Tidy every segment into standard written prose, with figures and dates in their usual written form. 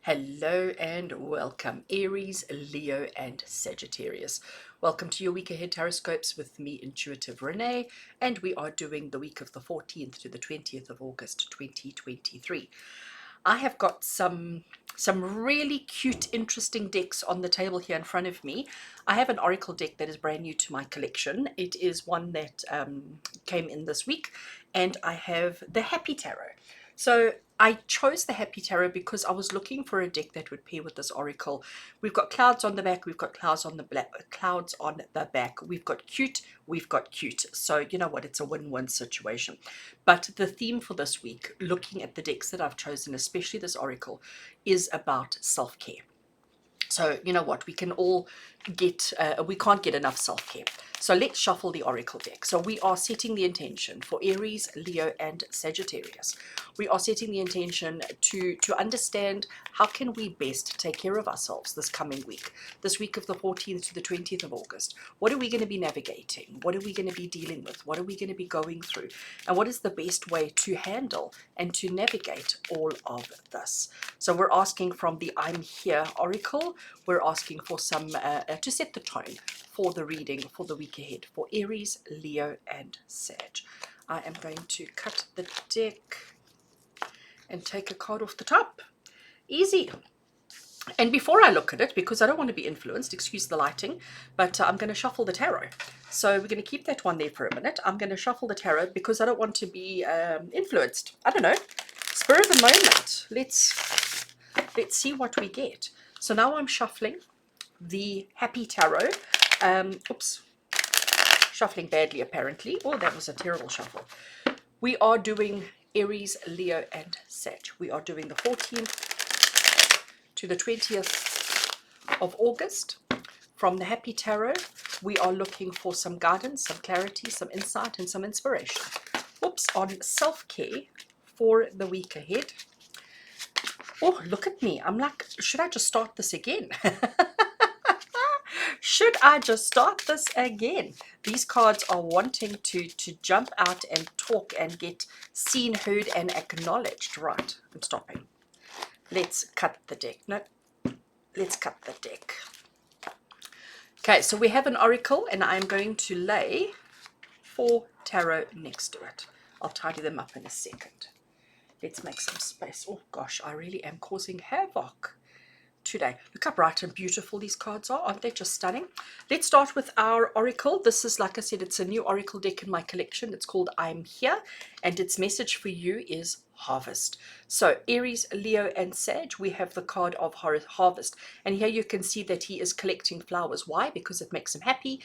Hello and welcome, Aries, Leo, and Sagittarius. Welcome to your week ahead TarotScopes with me, Intuitive Rene, and we are doing the week of the 14th to the 20th of August 2023. I have got some really cute, interesting decks on the table here in front of me. I have an oracle deck that is brand new to my collection. It is one that came in this week, and I have the Happy Tarot. So I chose the Happy Tarot because I was looking for a deck that would pair with this oracle. We've got clouds on the back, we've got clouds on the back, we've got cute, we've got cute. So you know what, it's a win-win situation. But the theme for this week, looking at the decks that I've chosen, especially this oracle, is about self-care. So you know what, we can all get, we can't get enough self-care. So let's shuffle the oracle deck. So we are setting the intention for Aries, Leo, and Sagittarius. We are setting the intention to understand how can we best take care of ourselves this coming week, this week of the 14th to the 20th of August. What are we going to be navigating? What are we going to be dealing with? What are we going to be going through? And what is the best way to handle and to navigate all of this? So we're asking from the I'm Here oracle. We're asking for some to set the tone for the reading for the week ahead for Aries, Leo, and Sag. I am going to cut the deck and take a card off the top. Easy. And before I look at it, because I don't want to be influenced, excuse the lighting, but I'm going to shuffle the tarot. So we're going to keep that one there for a minute. I'm going to shuffle the tarot because I don't want to be influenced. I don't know. Spur of the moment. Let's see what we get. So now I'm shuffling the Happy Tarot. Oops. Shuffling badly, apparently. Oh, that was a terrible shuffle. We are doing Aries, Leo, and Sag. We are doing the 14th to the 20th of August. From the Happy Tarot, we are looking for some guidance, some clarity, some insight, and some inspiration. Oops, on self-care for the week ahead. Oh, look at me. I'm like, should I just start this again? Should I just start this again? These cards are wanting to jump out and talk and get seen, heard, and acknowledged. Right, I'm stopping. Let's cut the deck. No, let's cut the deck. Okay, so we have an oracle, and I'm going to lay 4 tarot next to it. I'll tidy them up in a second. Let's make some space. Oh gosh, I really am causing havoc today. Look how bright and beautiful these cards are. Aren't they just stunning? Let's start with our oracle. This is, like I said, it's a new oracle deck in my collection. It's called I'm Here, and its message for you is harvest. So Aries, Leo, and Sag, we have the card of harvest, and here you can see that he is collecting flowers. Why? Because it makes him happy.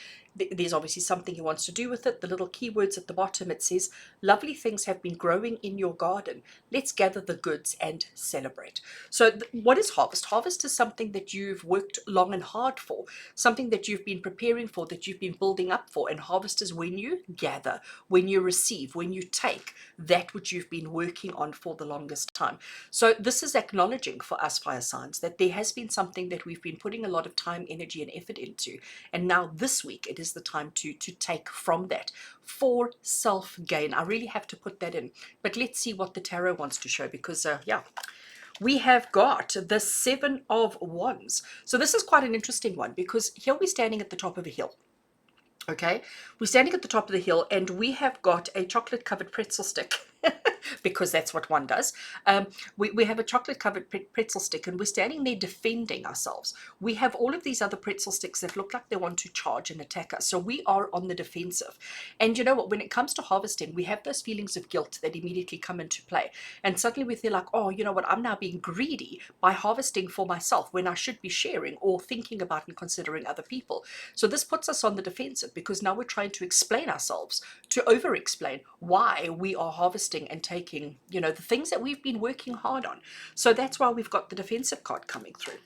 There's obviously something he wants to do with it. The little keywords at the bottom, it says lovely things have been growing in your garden. Let's gather the goods and celebrate. So what is harvest? Harvest is something that you've worked long and hard for, something that you've been preparing for, that you've been building up for. And harvest is when you gather, when you receive, when you take that which you've been working on for the longest time. So this is acknowledging for us fire signs that there has been something that we've been putting a lot of time, energy, and effort into, and now this week it is the time to take from that for self-gain. I really have to put that in, but let's see what the tarot wants to show, because yeah, we have got the 7 of Wands. So this is quite an interesting one, because here we're standing at the top of a hill. Okay, we're standing at the top of the hill, and we have got a chocolate covered pretzel stick because that's what one does. We have a chocolate covered pretzel stick, and we're standing there defending ourselves. We have all of these other pretzel sticks that look like they want to charge and attack us. So we are on the defensive. And you know what, when it comes to harvesting, we have those feelings of guilt that immediately come into play. And suddenly we feel like, oh, you know what, I'm now being greedy by harvesting for myself when I should be sharing or thinking about and considering other people. So this puts us on the defensive, because now we're trying to explain ourselves, to over explain why we are harvesting and taking, you know, the things that we've been working hard on. So that's why we've got the defensive card coming through.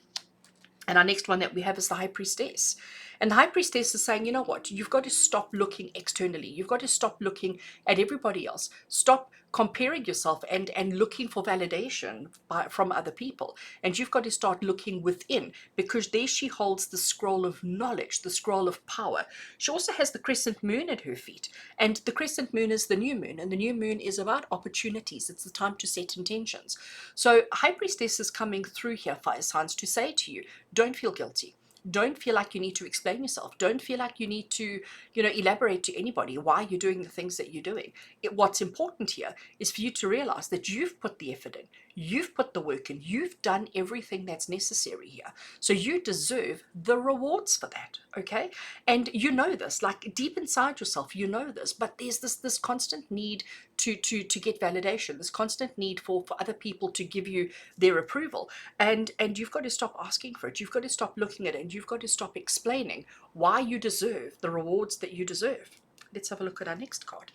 And our next one that we have is the High Priestess. And the High Priestess is saying, you know what, you've got to stop looking externally. You've got to stop looking at everybody else. Stop comparing yourself and looking for validation from other people. And you've got to start looking within, because there she holds the scroll of knowledge, the scroll of power. She also has the crescent moon at her feet. And the crescent moon is the new moon. And the new moon is about opportunities. It's the time to set intentions. So High Priestess is coming through here, fire signs, to say to you, don't feel guilty. Don't feel like you need to explain yourself. Don't feel like you need to, elaborate to anybody why you're doing the things that you're doing. What's important here is for you to realize that you've put the effort in, you've put the work in, you've done everything that's necessary here. So you deserve the rewards for that, okay? And you know this, like deep inside yourself, you know this, but there's this constant need to get validation, this constant need for other people to give you their approval. And you've got to stop asking for it. You've got to stop looking at it, and you've got to stop explaining why you deserve the rewards that you deserve. Let's have a look at our next card.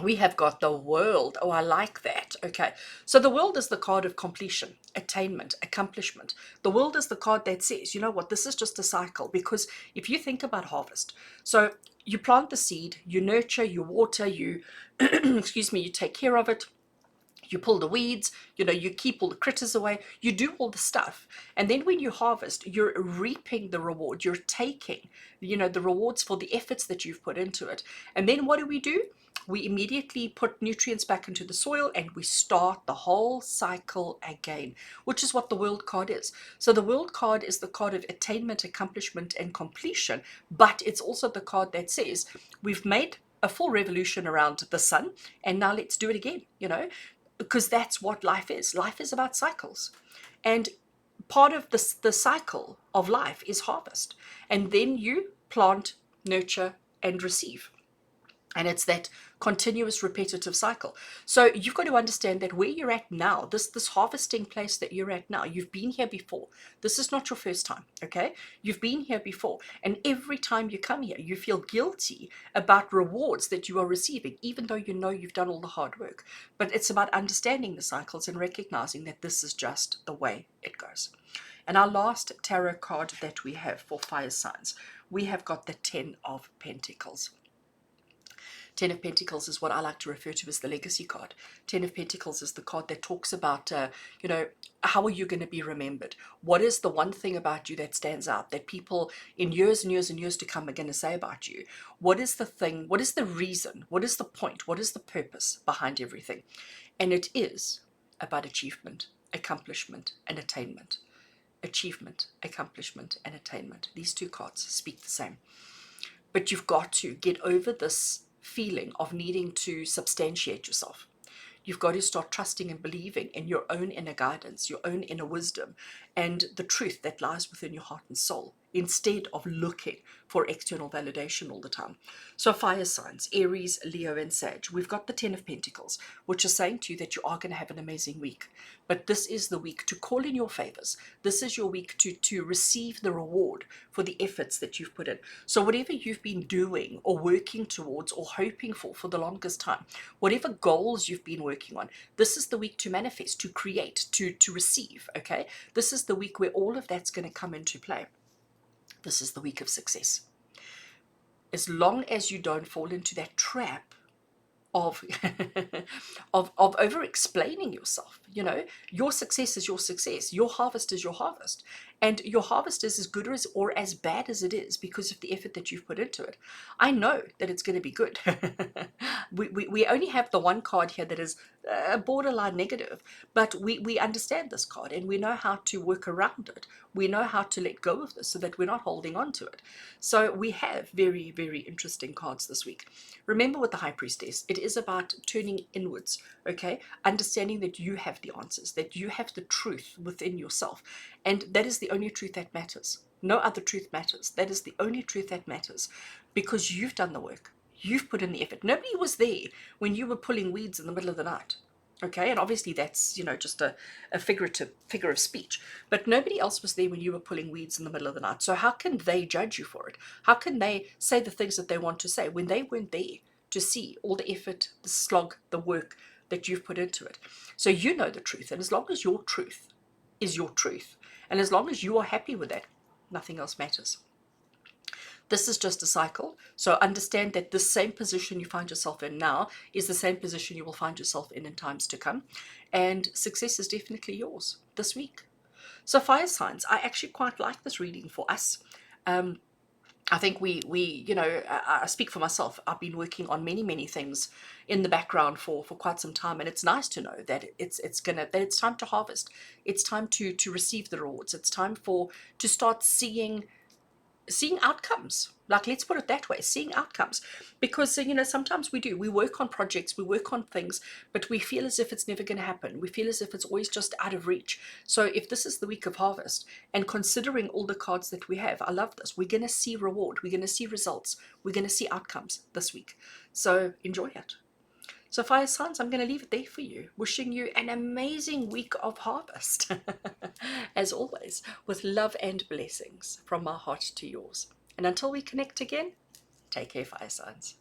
We have got the World. Oh, I like that. Okay, so the World is the card of completion, attainment, accomplishment. The World is the card that says, you know what, this is just a cycle. Because if you think about harvest, so you plant the seed, you nurture, you water, you excuse me, you take care of it, you pull the weeds, you keep all the critters away, you do all the stuff. And then when you harvest, you're reaping the reward. You're taking, the rewards for the efforts that you've put into it. And then what do? We immediately put nutrients back into the soil and we start the whole cycle again, which is what the World card is. So the World card is the card of attainment, accomplishment, and completion, but it's also the card that says we've made a full revolution around the sun and now let's do it again, because that's what life is. Life is about cycles. And part of the cycle of life is harvest. And then you plant, nurture, and receive. And it's that continuous repetitive cycle. So you've got to understand that where you're at now, this harvesting place that you're at now, you've been here before. This is not your first time, okay? You've been here before. And every time you come here, you feel guilty about rewards that you are receiving, even though you know you've done all the hard work. But it's about understanding the cycles and recognizing that this is just the way it goes. And our last tarot card that we have for fire signs, we have got the 10 of Pentacles. 10 of Pentacles is what I like to refer to as the legacy card. 10 of Pentacles is the card that talks about, how are you going to be remembered? What is the one thing about you that stands out that people in years and years and years to come are going to say about you? What is the thing? What is the reason? What is the point? What is the purpose behind everything? And it is about achievement, accomplishment, and attainment. Achievement, accomplishment, and attainment. These two cards speak the same. But you've got to get over this feeling of needing to substantiate yourself. You've got to start trusting and believing in your own inner guidance, your own inner wisdom, and the truth that lies within your heart and soul, instead of looking for external validation all the time. So fire signs, Aries, Leo, and Sag, we've got the 10 of Pentacles, which is saying to you that you are going to have an amazing week. But this is the week to call in your favors. This is your week to receive the reward for the efforts that you've put in. So whatever you've been doing or working towards or hoping for the longest time, whatever goals you've been working on, this is the week to manifest, to create, to receive, okay? This is the week where all of that's going to come into play. This is the week of success. As long as you don't fall into that trap of of over explaining yourself, your success is your success, your harvest is your harvest, and your harvest is as good or as bad as it is because of the effort that you've put into it. I know that it's going to be good. we only have the one card here that is borderline negative, but we understand this card and we know how to work around it. We know how to let go of this so that we're not holding on to it. So we have very, very interesting cards this week. Remember, with the High Priestess, it is about turning inwards, okay? Understanding that you have the answers, that you have the truth within yourself. And that is the only truth that matters. No other truth matters. That is the only truth that matters, because you've done the work. You've put in the effort. Nobody was there when you were pulling weeds in the middle of the night. Okay, and obviously that's, just a figure of speech. But nobody else was there when you were pulling weeds in the middle of the night. So how can they judge you for it? How can they say the things that they want to say when they weren't there to see all the effort, the slog, the work that you've put into it? So you know the truth. And as long as your truth is your truth, and as long as you are happy with that, Nothing else matters. This is just a cycle. So understand that the same position you find yourself in now is the same position you will find yourself in times to come. And success is definitely yours this week. So fire signs, I actually quite like this reading for us. I think I speak for myself. I've been working on many things in the background for quite some time, and it's nice to know that it's time to harvest. It's time to receive the rewards. It's time to start seeing outcomes. Like, let's put it that way, seeing outcomes. Because sometimes we work on projects, we work on things, but we feel as if it's never going to happen. We feel as if it's always just out of reach. So if this is the week of harvest, and considering all the cards that we have, I love this. We're going to see reward, we're going to see results, we're going to see outcomes this week. So enjoy it. So fire signs, I'm going to leave it there for you. Wishing you an amazing week of harvest. As always, with love and blessings from my heart to yours. And until we connect again, take care, fire signs.